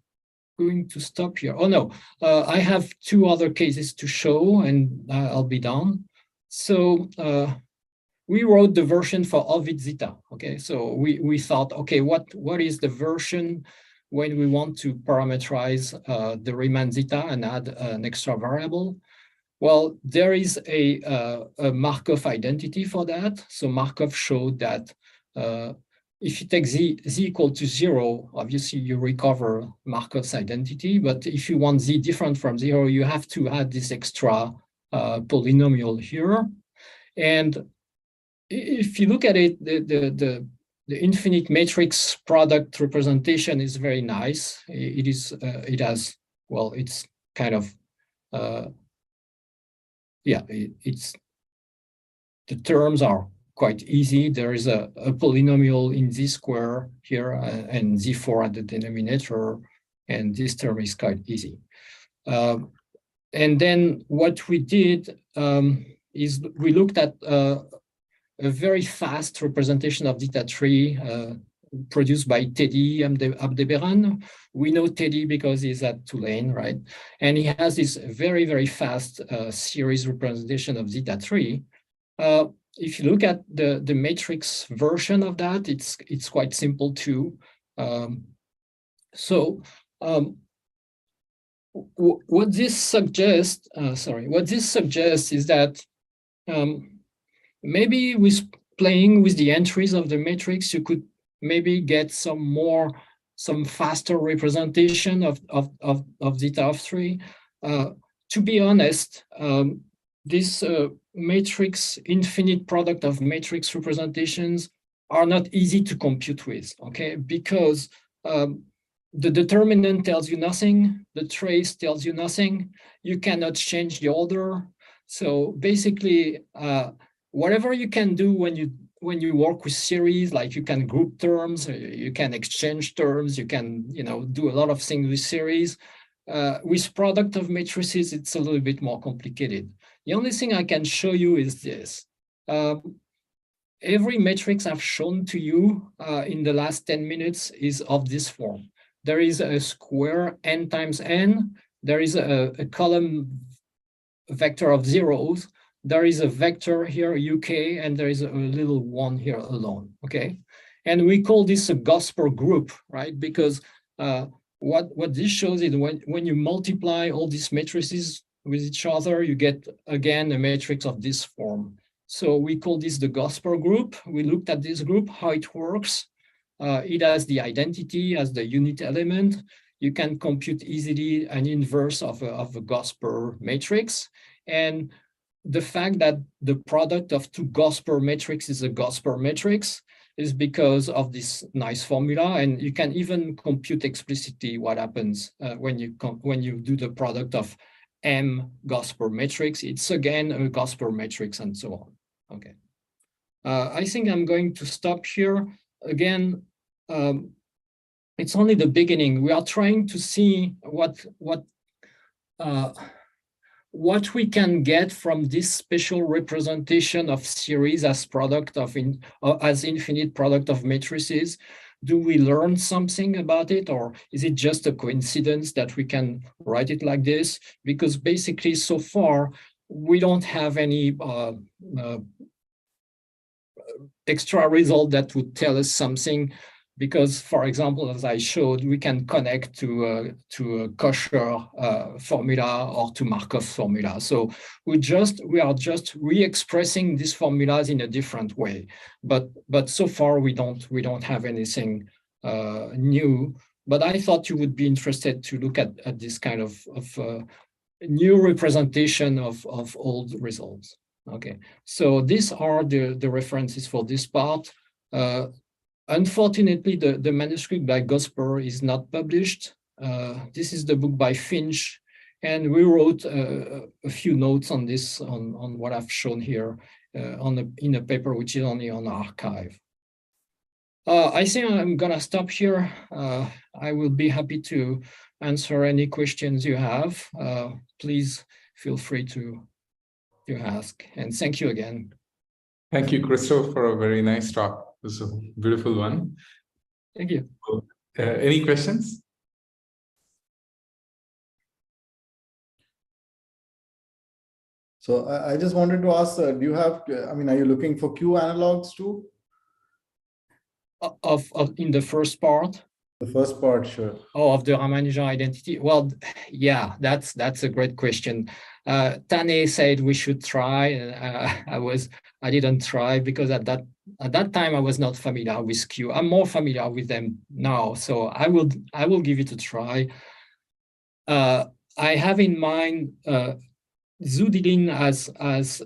going to stop here. Oh no, I have 2 other cases to show and I'll be done. So we wrote the version for Ovid zeta, okay? So we thought, okay, what is the version when we want to parameterize the Riemann zeta and add an extra variable? Well, there is a Markov identity for that. So Markov showed that if you take z equal to 0, obviously you recover Markov's identity. But if you want z different from 0, you have to add this extra polynomial here. And if you look at it, the infinite matrix product representation is very nice. It has, well, it's kind of, yeah, the terms are quite easy. There is a polynomial in z square here and z4 at the denominator, and this term is quite easy. And then what we did is we looked at a very fast representation of zeta 3 produced by Teddy Abdeberan. We know Teddy because he's at Tulane, right? And he has this very, very fast series representation of zeta 3. If you look at the matrix version of that, it's quite simple too. What this suggests, is that maybe with playing with the entries of the matrix, you could maybe get some faster representation of zeta of 3. To be honest, this matrix infinite product of matrix representations are not easy to compute with, okay? Because the determinant tells you nothing, the trace tells you nothing, you cannot change the order. So basically, whatever you can do when you work with series, like you can group terms, you can exchange terms, you can do a lot of things with series. With product of matrices, it's a little bit more complicated. The only thing I can show you is this. Every matrix I've shown to you in the last 10 minutes is of this form. There is a square n times n. There is a column vector of zeros. There is a vector here, UK, and there is a little 1 here alone, okay? And we call this a Gosper group, right? Because what this shows is when you multiply all these matrices with each other, you get, again, a matrix of this form. So we call this the Gosper group. We looked at this group, how it works. It has the identity as the unit element. You can compute easily an inverse of a Gosper matrix. And the fact that the product of 2 Gosper matrices is a Gosper matrix is because of this nice formula. And you can even compute explicitly what happens when you do the product of M Gosper matrix. It's again a Gosper matrix and so on. Okay. I think I'm going to stop here. Again, it's only the beginning. We are trying to see what we can get from this special representation of series as product of as infinite product of matrices. Do we learn something about it, or is it just a coincidence that we can write it like this? Because basically, so far, we don't have any extra result that would tell us something because, for example, as I showed, we can connect to a Kosher formula or to Markov formula. So we are just re-expressing these formulas in a different way. But so far we don't have anything new. But I thought you would be interested to look at this kind of new representation of old results. Okay, so these are the references for this part. Unfortunately, the manuscript by Gosper is not published. This is the book by Finch, and we wrote a few notes on this, on what I've shown here in a paper which is only on archive. I think I'm gonna stop here. I will be happy to answer any questions you have. Please feel free to ask, and thank you again. Thank you, Christophe, for a very nice talk. This is a beautiful one. Thank you. Any questions? So I just wanted to ask, do you have, I mean, are you looking for Q analogs too? In the first part? The first part, sure. Oh, of the Ramanujan identity? Well, yeah, that's a great question. Tane said we should try. I didn't try because at that time I was not familiar with Q. I'm more familiar with them now, so I will give it a try. I have in mind Zudilin has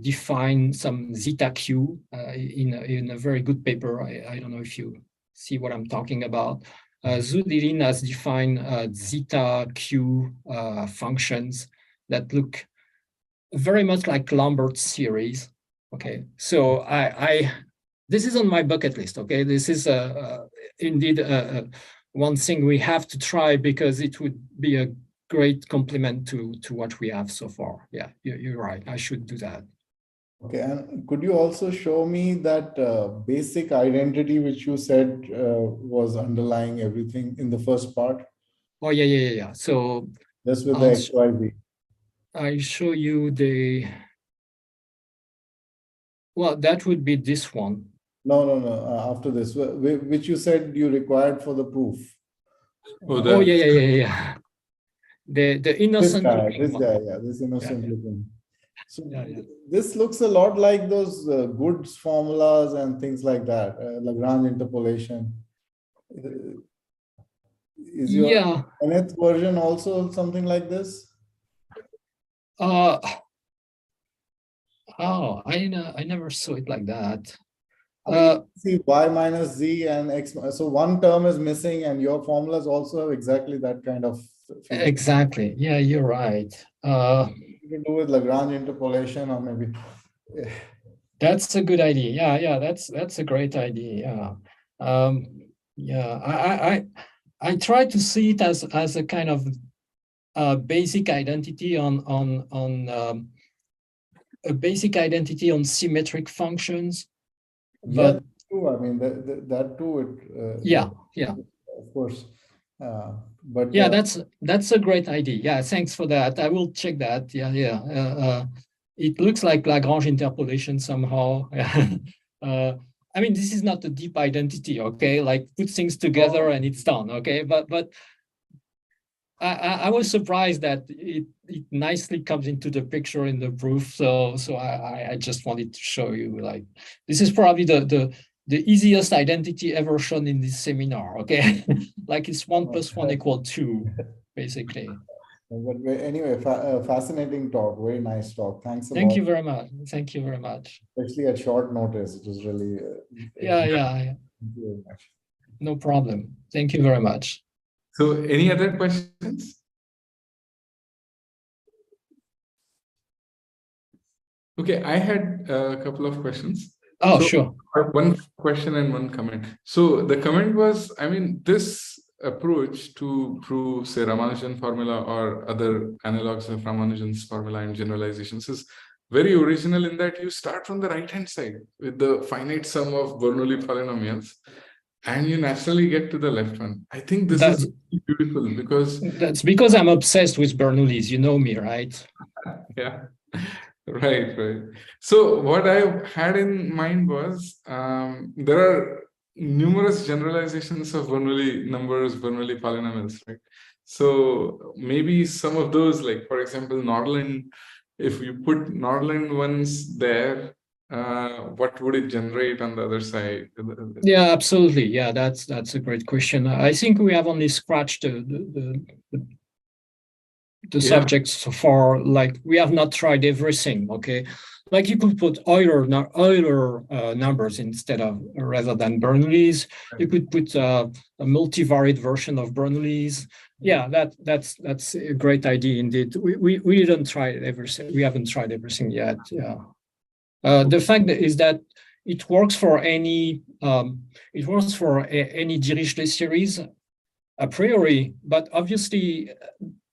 defined some zeta Q in a very good paper. I don't know if you see what I'm talking about. Zudilin has defined zeta Q functions that look very much like Lambert series. Okay, so this is on my bucket list. Okay, this is indeed one thing we have to try because it would be a great complement to what we have so far. Yeah, you're right. I should do that. Okay, and could you also show me that basic identity which you said was underlying everything in the first part? Oh, yeah. So just with the XYZ. I show you the, well, that would be this one. No, after this, which you said you required for the proof. Oh, yeah. The innocent this innocent looking. So this looks a lot like those goods formulas and things like that, Lagrange interpolation. Is your nth version also something like this? I never saw it like that. See y minus z and x. So one term is missing, and your formulas also have exactly that kind of feature. Exactly. Yeah, you're right. You can do with Lagrange interpolation, or maybe. That's a good idea. Yeah. That's a great idea. Yeah. I try to see it as a kind of basic identity on a basic identity on symmetric functions. But true. I mean that too. Yeah. Of course. But yeah, that's a great idea. Yeah, thanks for that. I will check that. Yeah. It looks like Lagrange interpolation somehow. I mean, this is not a deep identity, okay? Like put things together and it's done, okay? But I was surprised that it nicely comes into the picture in the proof. So I just wanted to show you, like, this is probably the easiest identity ever shown in this seminar, okay? Like it's 1 + 1 = 2, basically. But anyway, fascinating talk, very nice talk. Thanks a lot. Thank you very much. Thank you very much. Especially at short notice, it was really. Yeah. Thank you very much. No problem. Thank you very much. So any other questions? Okay, I had a couple of questions. Oh, sure. One question and one comment. So the comment was, I mean, this approach to prove, say, Ramanujan formula or other analogs of Ramanujan's formula and generalizations is very original in that you start from the right-hand side with the finite sum of Bernoulli polynomials, and you naturally get to the left one. I think this is beautiful because... That's because I'm obsessed with Bernoulli's. You know me, right? Yeah. Right. So what I had in mind was there are numerous generalizations of Bernoulli numbers, Bernoulli polynomials, right? So maybe some of those, like for example, Nordland, if you put Nordland ones there, what would it generate on the other side? Yeah, absolutely. Yeah, that's a great question. I think we have only scratched the subjects so far. Like we have not tried everything. Okay, like you could put Euler numbers instead of rather than Bernoulli's. You could put a multivariate version of Bernoulli's. Yeah, that's a great idea indeed. We didn't try everything. We haven't tried everything yet. Yeah. The fact is that it works for any any Dirichlet series a priori, but obviously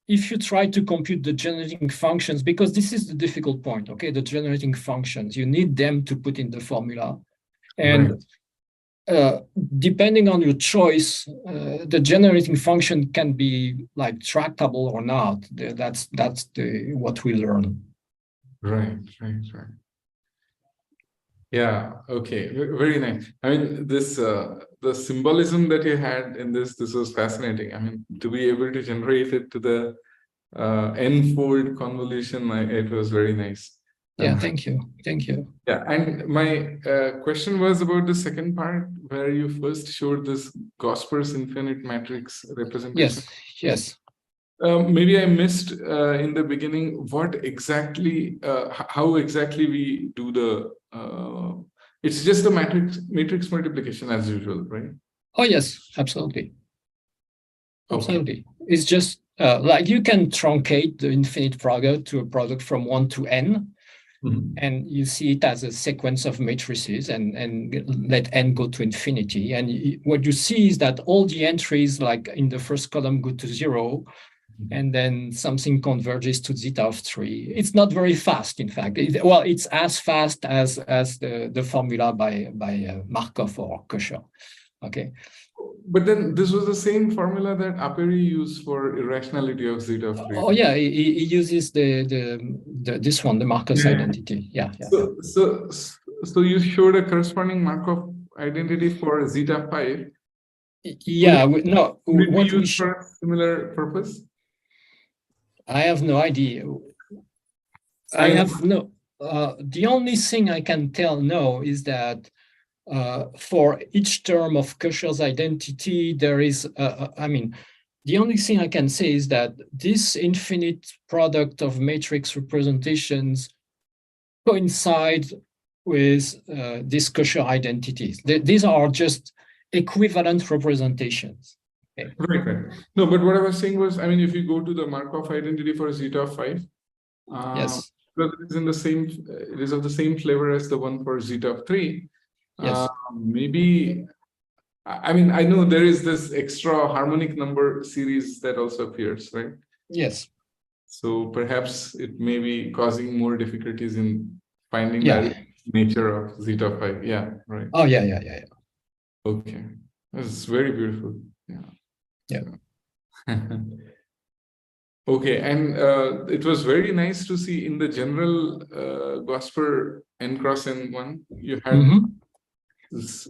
if you try to compute the generating functions, because this is the difficult point, okay, the generating functions, you need them to put in the formula. And depending on your choice, the generating function can be like tractable or not. That's what we learn. Right. Yeah, okay, very nice. I mean, this the symbolism that you had in this was fascinating. I mean, to be able to generate it to the n-fold convolution, it was very nice. Yeah, thank you. Yeah, and my question was about the second part where you first showed this Gosper's infinite matrix representation. Yes. Maybe I missed in the beginning what exactly, how exactly we do the. It's just a matrix multiplication as usual, right? Oh yes, absolutely. Okay. Absolutely. It's just like you can truncate the infinite product to a product from 1 to n, and you see it as a sequence of matrices and let n go to infinity. And what you see is that all the entries, like in the first column, go to 0. And then something converges to zeta of 3. It's not very fast, in fact. It's as fast as the formula by Markov or Kosher. Okay. But then this was the same formula that Aperi used for irrationality of zeta of 3. Oh yeah, he uses this one, the Markov identity. Yeah. So you showed a corresponding Markov identity for zeta 5. Yeah. What we use for a similar purpose? I have no idea. The only thing I can tell now is that for each term of Kosher's identity, there is, the only thing I can say is that this infinite product of matrix representations coincide with these Kosher identities. These are just equivalent representations. Okay. Right. No, but what I was saying was, I mean, if you go to the Markov identity for zeta of 5, yes, because it is of the same flavor as the one for zeta of 3. Yes. Maybe, I mean, I know there is this extra harmonic number series that also appears, right? Yes. So perhaps it may be causing more difficulties in finding the nature of zeta 5. Yeah, right. Oh, yeah. Okay. That's very beautiful. Yeah. Okay, and it was very nice to see in the general Gosper n cross n one, you had this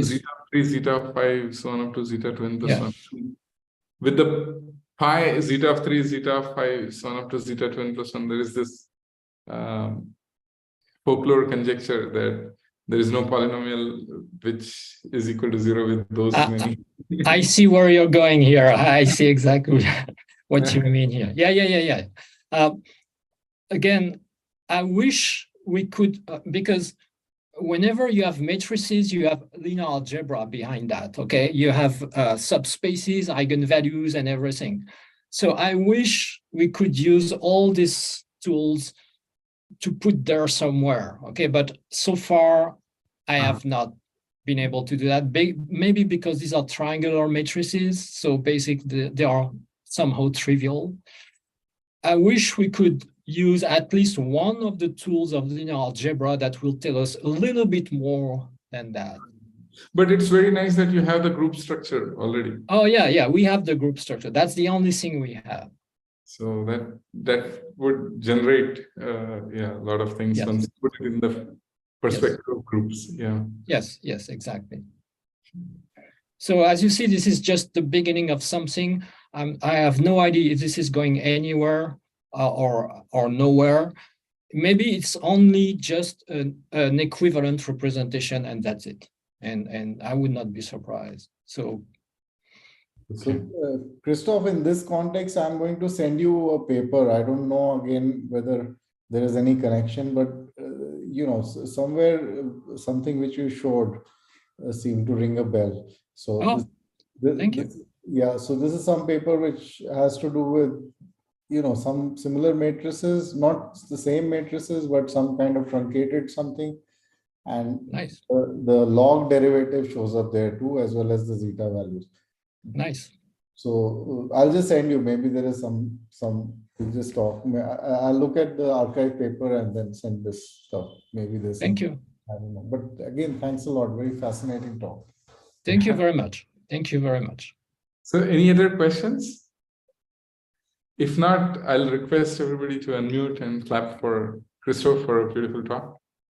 zeta 3, zeta 5, so on up to zeta 2 n plus 1. With the pi zeta of 3, zeta of 5, so on up to zeta 2 n plus 1, there is this folklore conjecture that there is no polynomial which is equal to 0 with those many. I see where you're going here. I see exactly what you mean here. Yeah. Again, I wish we could, because whenever you have matrices, you have linear algebra behind that, okay? You have subspaces, eigenvalues, and everything. So I wish we could use all these tools to put there somewhere, okay? But so far, I have not been able to do that. Maybe because these are triangular matrices, so basically they are somehow trivial. I wish we could use at least one of the tools of linear algebra that will tell us a little bit more than that. But it's very nice that you have the group structure already. Oh yeah, we have the group structure. That's the only thing we have. So that would generate a lot of things once you put it in the perspective of groups. Yeah. Yes, exactly. So as you see, this is just the beginning of something. I have no idea if this is going anywhere or nowhere. Maybe it's only just an equivalent representation and that's it. And I would not be surprised. So Christophe, in this context, I'm going to send you a paper. I don't know again whether there is any connection, but somewhere something which you showed seemed to ring a bell. So thank you. So this is some paper which has to do with some similar matrices, not the same matrices, but some kind of truncated something. And nice. The log derivative shows up there too, as well as the zeta values. Nice. So I'll just send you, maybe there is some we'll just talk. I'll look at the archive paper and then send this stuff. Maybe there's thank you. I don't know. But again, thanks a lot. Very fascinating talk. Thank you very much. Thank you very much. So any other questions? If not, I'll request everybody to unmute and clap for Christophe for a beautiful talk.